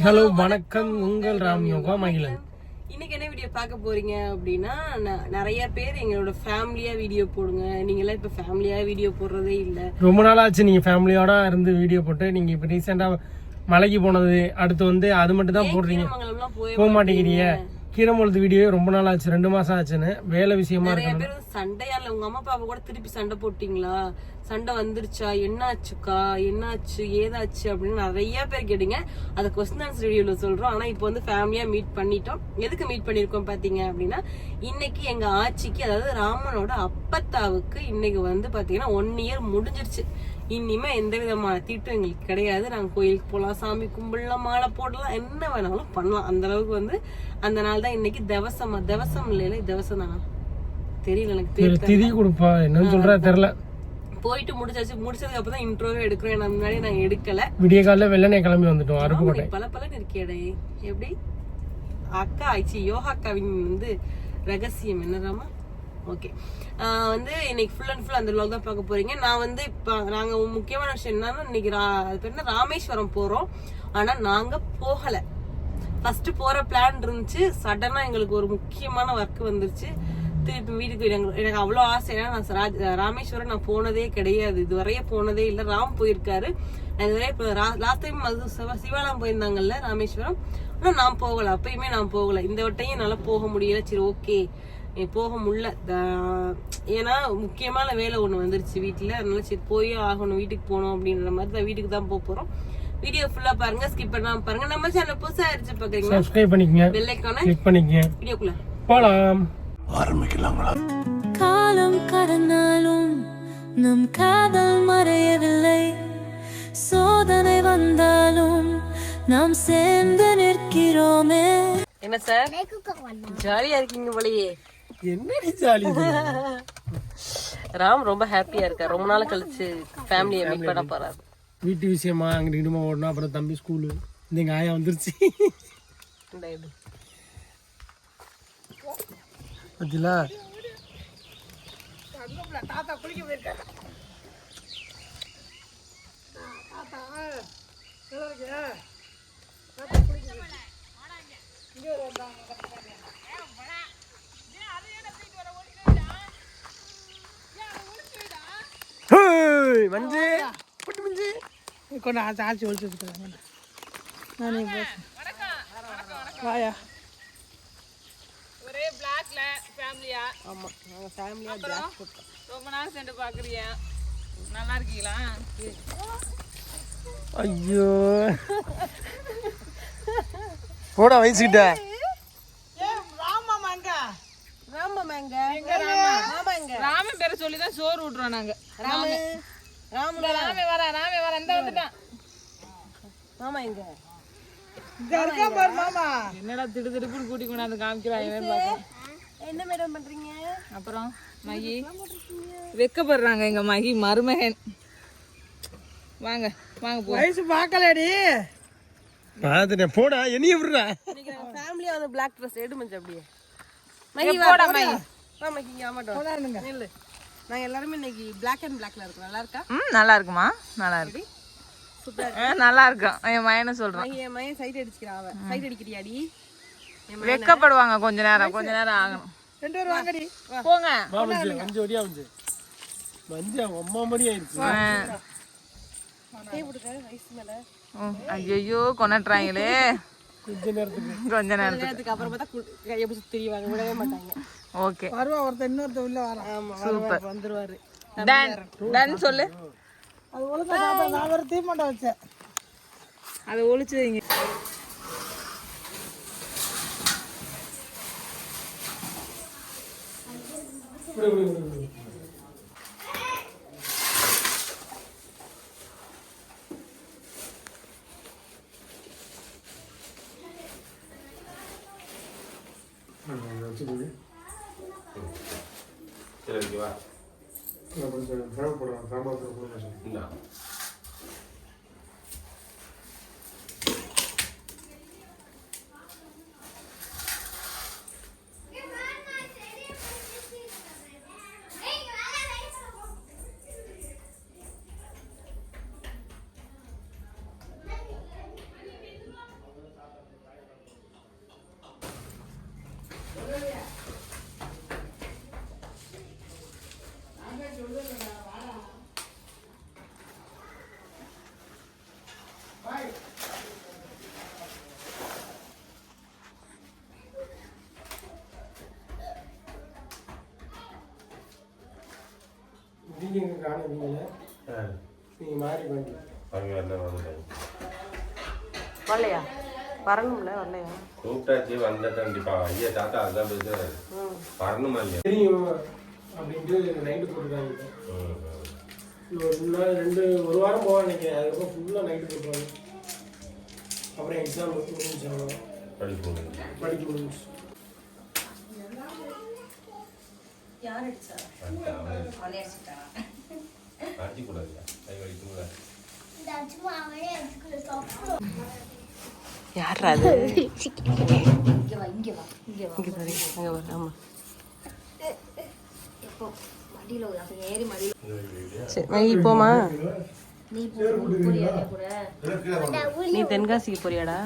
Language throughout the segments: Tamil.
ஹலோ வணக்கம், உங்கள் ராம் யோகா மகிழன். இன்னைக்கு என்ன வீடியோ பார்க்க போறீங்க அப்படின்னா, நிறைய பேர் எங்களோட ஃபேமிலியா வீடியோ போடுங்க. நீங்க எல்லாம் இப்ப ஃபேமிலியா வீடியோ போடுறதே இல்ல. ரொம்ப நாள் ஆச்சு நீங்க ஃபேமிலியோட இருந்து வீடியோ போட்டு. நீங்க இப்ப ரீசெண்டா மலைக்கு போனது, அடுத்து வந்து அது மட்டும் தான் போடுறீங்க, போக மாட்டேங்கிறீங்க. கீரமொழுது வீடியோ ரொம்ப நாள் ஆச்சு, 2 மாசம் ஆச்சுன்னு வேலை விஷயமா இருக்கு. சண்டையால உங்க அம்மா பாப்பா கூட திருப்பி சண்டை போட்டீங்களா, சண்டை வந்துருச்சா, என்னாச்சுக்கா, என்னாச்சு ஏதாச்சு அப்படின்னு நிறைய பேர் கேட்டீங்க. அதை கொஸ்டின் ஆன்சர் வீடியோல சொல்றோம். ஆனா இப்போ வந்து ஃபேமிலியா மீட் பண்ணிட்டோம். எதுக்கு மீட் பண்ணிருக்கோம் பாத்தீங்க அப்படின்னா, இன்னைக்கு எங்க ஆட்சிக்கு, அதாவது ராமனோட அப்பத்தாவுக்கு இன்னைக்கு வந்து பாத்தீங்கன்னா 1 year முடிஞ்சிருச்சு. இனிமே எந்த விதமான தீட்டும் எங்களுக்கு கிடையாது. நாங்க கோயிலுக்கு போலாம், சாமி கும்பிடலாம், மாலை போடலாம், என்ன வேணாலும் பண்ணலாம். அந்த அளவுக்கு வந்து அந்த நாள் தான் இன்னைக்கு. திவசம் இல்லையில திவசம் தானா தெரியல, எனக்கு திதி கொடுப்பா என்னன்னு சொல்றா தெரியல. போயிட்டு முடிச்சதுக்கு அப்புறம் தான் இன்ட்ரோவே எடுக்கிறோம். முன்னாடி நாங்க எடுக்கல. விடிய காலைல வெள்ளனே கிளம்பி வந்துட்டோம் அருப்புக்கோட்டை. பல இருக்கியடே. எப்படி அக்கா ஆயிடுச்சு. யோகா அக்காவின் வந்து ரகசியம் என்னதாமா? ஓகே, வந்து இன்னைக்கு ஃபுல் அண்ட் ஃபுல் அந்த vlog தான் பார்க்க போறீங்க. நான் வந்து இப்ப நாங்க முக்கியமான விஷயம் என்னன்னா, இன்னைக்கு ராமேஸ்வரம் போறோம். ஆனா நாங்க போகல. ஃபர்ஸ்ட் போற பிளான் இருந்துச்சு. சடனா எங்களுக்கு ஒரு முக்கியமான ஒர்க் வந்துருச்சு. திருப்பி வீட்டுக்கு எனக்கு அவ்வளோ ஆசை. ஏன்னா நான் ராமேஸ்வரம் நான் போனதே கிடையாது, இதுவரையே போனதே இல்லை. ராம் போயிருக்காரு. இதுவரை லாஸ்ட் டைம் அது சிவாலாம் போயிருந்தாங்கல்ல ராமேஸ்வரம். ஆனா நான் போகல, அப்பயுமே நான் போகல. இந்த வட்டையும் என்னால போக முடியல. சரி ஓகே, போக முடியல. ஏன்னா முக்கியமான வேலை ஒண்ணு வந்துருச்சு வீட்டுல. அதனால சரி போய் ஆகணும், வீட்டுக்கு போகணும் அப்படின்ற மாதிரி தான் வீட்டுக்கு தான் போறோம். வீடியோ ஃபுல்லா பாருங்க, ஸ்கிப் பண்ணாம பாருங்க. நம்ம சேனல் புதுசா ஆயிருச்சு பாக்குறீங்க, சப்ஸ்கிரைப் பண்ணிக்கங்க, பெல் ஐகானை கிளிக் பண்ணிக்கங்க. வீடியோக்குள்ள போலாம், ஆரம்பிக்கலாங்களா? காலம் கடந்தாலும் நம் காதல் மறையவில்லை. சோதனை வந்தாலும் நாம் சேர்ந்து நிற்கிறோமே. என்ன சார் ஜாலியா இருக்கீங்க போலயே? என்னடி ஜாலி. ராம் ரொம்ப ஹாப்பியா இருக்கா. ரொம்ப நாள் கழிச்சு ஃபேமிலியை மீட் பண்ண போறாரு. வீட்டு விஷயமா அங்கிட்டு இடுமா ஓடணும். அப்புறம் தம்பி ஸ்கூலு, இந்த எங்க ஆயா வந்துருச்சு. பத்திலா தாத்தா குளிக்க போயிருக்காரு. மஞ்சு மஞ்சு கொண்டு ஆச்சு ஒழிச்சு வச்சுக்கிறேன். வாயா ஒரே பிளாக்ல ஃபேமிலியா? ஆமா, நாங்க ஃபேமிலியா பிளாக் போட்டோம். ரொம்ப நாள் சென்று பாக்குறியா? நல்லா இருக்கீங்களா? ஐயோ போட வயசுக்கிட்ட. ராம பேரை சொல்லிதான் சோறு விட்டுறோம் நாங்க. ராமே வர இந்த வந்துட்டான். மாமா எங்க? என்னடா திடுப்புன்னு கூட்டி கொண்டாந்து காமிக்கிறாங்க. என்ன மேடம் பண்றீங்க? அப்புறம் மகி வெக்கப்படுறாங்க. எங்க மகி மருமகன். வாங்க வாங்க போ. வயசு பார்க்கலடி. பாத்துட்டேன், போடா என்னைய விடுறா. இன்னைக்கு நாங்க ஃபேமிலியா வந்து பிளாக் ட்ரெஸ் எடு மஞ்ச அப்படியே. மகி போடா மகி. வா மகி இங்க ஆமாடா. இல்ல நாங்க எல்லாரும் இன்னைக்கு Black and Blackல இருக்கோம். நல்லா இருக்கா? நல்லா இருக்குமா? நல்லா இருக்கு. சூப்பர், நல்லா இருக்கும். என் மயனை சொல்றேன். என் மயன் சைட் அடிச்சுக்கிறான். அவ சைட் அடிக்கிறியாடி? வெக்கப்படுவாங்க. கொஞ்ச நேரம் ஆகணும். 2 பேர் வாங்கடி போங்க. மஞ்சு ஒடியா மஞ்சு மஞ்சு அம்மா மாதிரி ஆயிடுச்சு. வயசு மேல ஐயோ கொண்டாடுறாங்களே. கொஞ்ச நேரத்துக்கு அப்புறம் பார்த்தா கையை பிடிச்சி திரிவாங்க, விடவே மாட்டாங்க. ஓகே, வருவா ஒருத்தர் இன்னொருத்த உள்ள வர. ஆமா, சூப்பர், வந்துருவாரு. டன் சொல்லு. அது ஒழுங்கா நான் ஒரு தீமாட்ட வச்சேன், அதை ஒழிச்சு வைங்க. மீட்டிங் இருக்கான வீட்டில் நீங்கள் மாறி பண்ணி வரலையா? வரணும்ல, வரலையா? கூப்பிட்டாச்சு வந்துட்டேன் கண்டிப்பா. ஐயா தாத்தா அதான் பேசுறாரு, வரணுமா இல்லையா தெரியும் அப்படின்ட்டு நைட்டு போட்டுருக்காங்க. ஒரு வாரம் போக நினைக்கிறேன். அதுக்கப்புறம் ஃபுல்லாக நைட்டு போட்டுருவாங்க. அப்புறம் எக்ஸாம் முடிஞ்சு அவ்வளோ படிக்க முடிஞ்சு. யாரா அது? ஆமா சரி மகி போமா? நீ தென்காசிக்கு போறியாடா?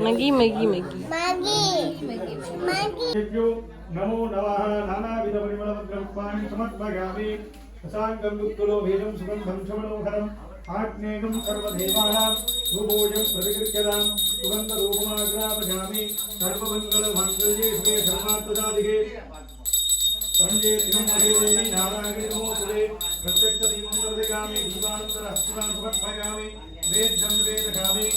மகி மகி மகி நமோ நவஹ நானாவித பரிமளமத்ரபாணி சமர்ப்பயாமி சசாங்கம் துக்குலோ வேதம் சுகந்தம் சமனோகரம் ஆக்னேகம் சர்வதேவானாம் ரூபோஜம் பிரதிகிருத்யதாம் சுகந்த ரூபமாக்ராபஜாமி சர்வமங்கள மங்கல்யே ஸ்ரீ சர்மாத்மஜாதிகே சஞ்சே தினம் மகேதேவி நாராயணி நமோசுதே பிரத்யக்ஷ தீபம் பிரதிகாமி தீபானந்தர அஸ்துரான் சமர்ப்பயாமி வேத்யம் வேதகாமி.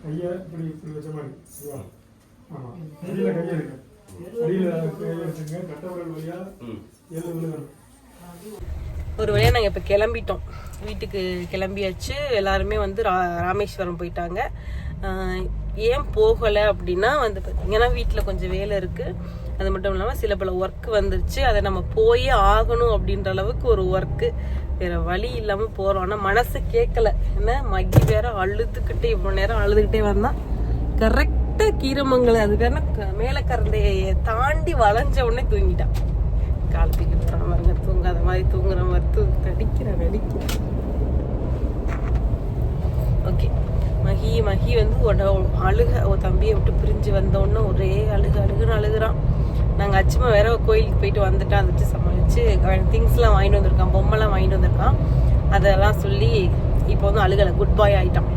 ஐயா இப்படி இப்படி வச்ச மாதிரி ஆமாம் அடியில் கையை இருக்கு, அடியில் கையை வச்சுங்க, கட்டவரல் வழியா ஏழு விழுகணும். ஒரு வழியா நாங்கள் இப்போ கிளம்பிட்டோம், வீட்டுக்கு கிளம்பியாச்சு. எல்லாருமே வந்து ராமேஸ்வரம் போயிட்டாங்க. ஏன் போகலை அப்படின்னா வந்து பார்த்தீங்கன்னா வீட்டில் கொஞ்சம் வேலை இருக்குது. அது மட்டும் இல்லாமல் சில பல ஒர்க் வந்துருச்சு, அதை நம்ம போயே ஆகணும் அப்படின்ற அளவுக்கு ஒரு ஒர்க்கு. வேற வழி இல்லாமல் போகிறோம். ஆனால் மனசு கேட்கல. என்ன மகி வேற அழுதுகிட்டே இவ்வளோ நேரம் அழுதுகிட்டே வந்தான். கரெக்டாக கீரமங்கலம் அது வேணா மேலே கரந்தையை தாண்டி வளைஞ்ச உடனே தூங்கிட்டான். காலத்துக்கு போகிற மாதிரிங்க, தூங்காத மாதிரி தூங்குற மாதிரி நடிக்கிறேன். ஓகே, மகி வந்து அழுக தம்பியை விட்டு பிரிஞ்சு வந்தோடனே ஒரே அழுகுன்னு அழுகுறான். நாங்கள் அச்சுமா வேற கோயிலுக்கு போயிட்டு வந்துட்டு சமாளித்து திங்ஸ்லாம் வாங்கிட்டு வந்திருக்கான், பொம்மைலாம் வாங்கிட்டு வந்திருக்கான். அதெல்லாம் சொல்லி இப்போ வந்து அழுகலை, குட் பாய் ஆகிட்டான்.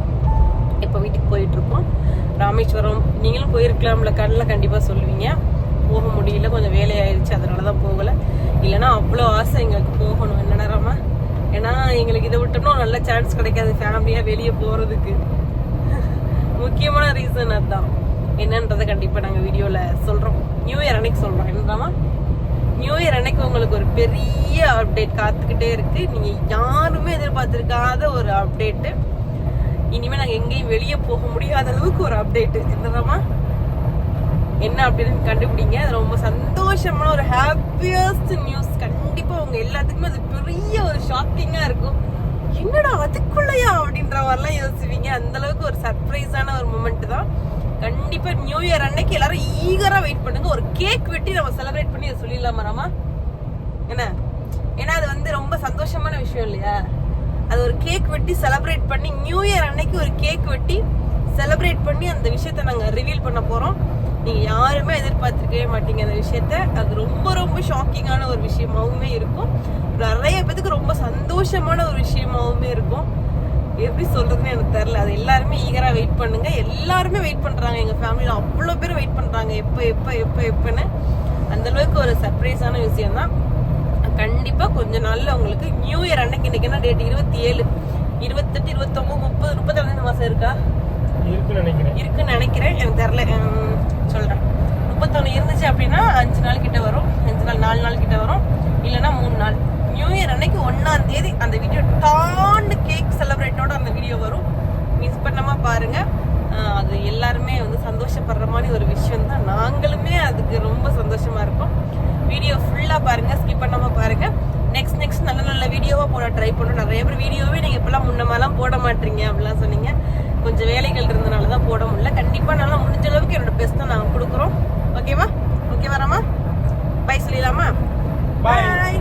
இப்போ வீட்டுக்கு போயிட்டுருக்கோம். ராமேஸ்வரம் நீங்களும் போயிருக்கலாம்ல, கண்ணில் கண்டிப்பாக சொல்லுவீங்க. போக முடியல, கொஞ்சம் வேலையாயிருச்சு, அதனால தான் போகலை. இல்லைன்னா அவ்வளோ ஆசை எங்களுக்கு போகணும். என்ன நேரமா, ஏன்னா எங்களுக்கு இதை விட்டோம்னா ஒரு நல்ல சான்ஸ் கிடைக்காது ஃபேமிலியாக வெளியே போகிறதுக்கு. முக்கியமான ரீசன் அதுதான். என்னன்றதை கண்டிப்பாக நாங்கள் வீடியோவில் சொல்கிறோம். நியூ இயர் அன்னைக்கு சொல்கிறோம். என்னதாமா, நியூ இயர் அன்னைக்கு உங்களுக்கு ஒரு பெரிய அப்டேட் காத்துக்கிட்டே இருக்குது. நீங்கள் யாருமே எதிர்பார்த்துருக்காத ஒரு அப்டேட்டு. இனிமேல் நாங்கள் எங்கேயும் வெளியே போக முடியாத அளவுக்கு ஒரு அப்டேட்டு. என்னதாமா, என்ன அப்படின்னு கண்டுபிடிங்க. அது ரொம்ப சந்தோஷமான ஒரு ஹாப்பியஸ்ட் நியூஸ். கண்டிப்பாக உங்கள் எல்லாத்துக்குமே அது பெரிய ஒரு ஷாக்கிங்காக இருக்கும். என்னடா அதுக்குள்ளையா அப்படின்ற மாதிரிலாம் யோசிப்பீங்க. அந்த அளவுக்கு ஒரு சர்ப்ரைஸான ஒரு மூமெண்ட் தான். கண்டிப்பா நியூ இயர் அன்னைக்கு எல்லாரும் ஈகரா வெயிட் பண்ணுங்க. ஒரு கேக் வெட்டி நம்ம செலிப்ரேட் பண்ணி அதை சொல்லிடலாமா ராமா? என்ன, ஏன்னா அது வந்து ரொம்ப சந்தோஷமான விஷயம் இல்லையா? அது ஒரு கேக் வெட்டி செலிப்ரேட் பண்ணி, நியூ இயர் அன்னைக்கு ஒரு கேக் வெட்டி செலிப்ரேட் பண்ணி அந்த விஷயத்த நாங்கள் ரிவீல் பண்ண போறோம். நீங்க யாருமே எதிர்பார்த்துருக்கவே மாட்டீங்க அந்த விஷயத்த. அது ரொம்ப ரொம்ப ஷாக்கிங்கான ஒரு விஷயமாவுமே இருக்கும். நிறைய பேருக்கு ரொம்ப சந்தோஷமான ஒரு விஷயமாவுமே இருக்கும். எப்படி சொல்றதுன்னு எனக்கு தெரியல. அது எல்லாருமே ஈகரா வெயிட் பண்ணுங்க. எல்லாருமே வெயிட் பண்றாங்க. எங்க ஃபேமிலியில அவ்வளோ பேர் வெயிட் பண்றாங்க, எப்பன்னு. அந்த அளவுக்கு ஒரு சர்ப்ரைஸான விஷயம் தான். கண்டிப்பா கொஞ்ச நாள்ல உங்களுக்கு நியூ இயர் அன்னைக்கு, இன்னைக்கு என்ன டேட்? 27, 28, 29, 30, 32 மாசம் இருக்கா? இருக்குன்னு நினைக்கிறேன். எனக்கு தெரியல, சொல்றேன். 31 இருந்துச்சு அப்படின்னா 5 நாள் கிட்ட வரும். 4 நாள் கிட்ட வரும். இல்லைன்னா 3 நாள். நியூ இயர் அன்னைக்கு 1ஆம் தேதி அந்த வீடியோ டான்னு கேக் செலிப்ரேட்டோட அந்த வீடியோ வரும். மிஸ் பண்ணாம பாருங்க. அது எல்லாருமே வந்து சந்தோஷப்படுற மாதிரி ஒரு விஷயம் தான். நாங்களுமே அதுக்கு ரொம்ப சந்தோஷமா இருக்கோம். வீடியோ ஃபுல்லா பாருங்க, ஸ்கிப் பண்ணாம பாருங்க. நெக்ஸ்ட் நல்ல நல்ல வீடியோவா போட ட்ரை பண்ணுறோம். நிறைய பேர் வீடியோவே நீங்க இப்பெல்லாம் முன்னமெல்லாம் போட மாட்டீங்க அப்படிலாம் சொன்னீங்க. கொஞ்சம் வேலைகள் இருந்தனால தான் போட முடியல. கண்டிப்பா நல்லா முடிஞ்ச அளவுக்கு என்னோட பெஸ்ட்டை நாங்கள் கொடுக்குறோம். ஓகேவா? ஓகேவா ராமா? பை சொல்லிடலாமா? பாய்.